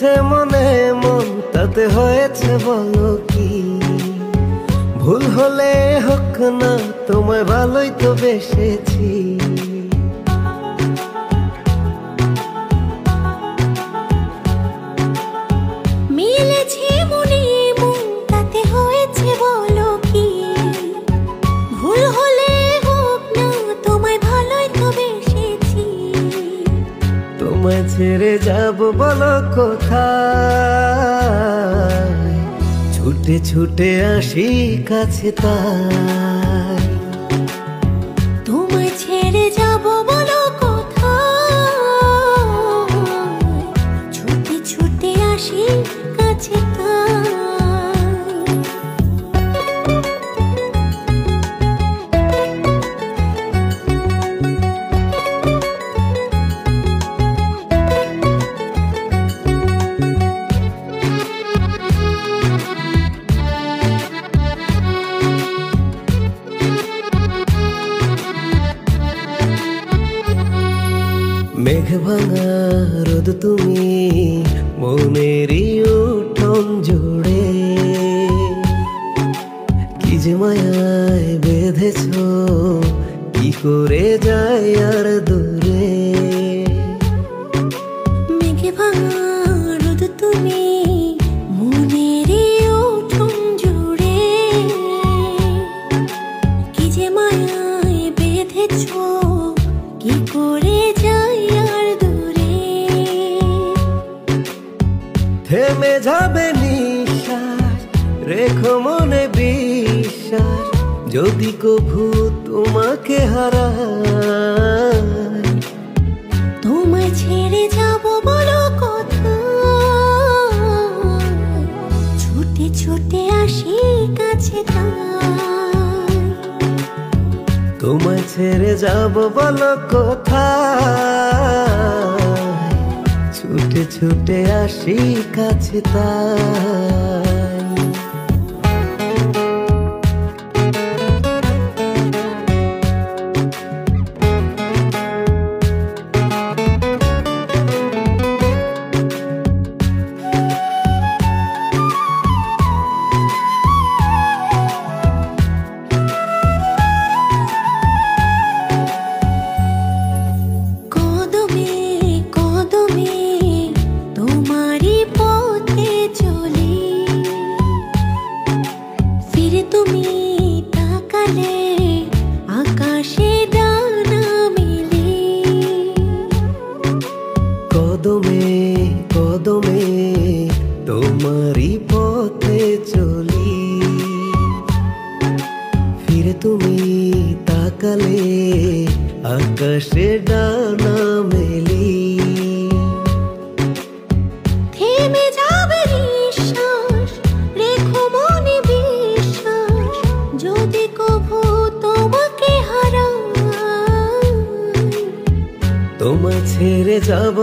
লেগেছে মনে মন তাতে হয়েছে বলো কি? ভুল হলে হোক না তোমায় ভালোই তো বেসেছি। মিলেছে মনে মন তাতে হয়েছে বলো কি? ভুল হলে হোক না তোমায় ভালোই তো বেসেছি। তোমায় ছেড়ে যাব বলো কোথায়? ছুটে ছুটে আসি কাছে তাই। তোমায় ছেড়ে যাব বলো কোথায়? ছুটে ছুটে আসি কাছে তাই। মেঘ ভাঙা রোদ তুমি মনেরই উঠোন জুড়ে, কি যে মায়ায় বেঁধেছ কি করে যায় আর দূরে। মেঘে ভাঙা রোদ তুমি মনের উঠোন জুড়ে, কি যে মায়ায় বেঁধেছ কি করে যাই আর দূরে। থেমে যাবে নিঃশ্বাস রেখো মনে বিশ্বাস, যদি কভু তোমাকে হারাই। তোমায় ছেড়ে যাব বলো কোথায়? ছুটে ছুটে আসি কাছে তাই। তোমায় ছেড়ে যাব বলো কোথায়? ছুটে ছুটে আসি কাছে তাই। কদমে কদমে তোমারই পথে চলি, ফিরে তুমি তাকালে আকাশে ডানা মেলি। থেমে যাবে নিঃশ্বাস রেখো মনে বিশ্বাস, যদি কভু তোমাকে হারাই। তোমায় ছেড়ে যাব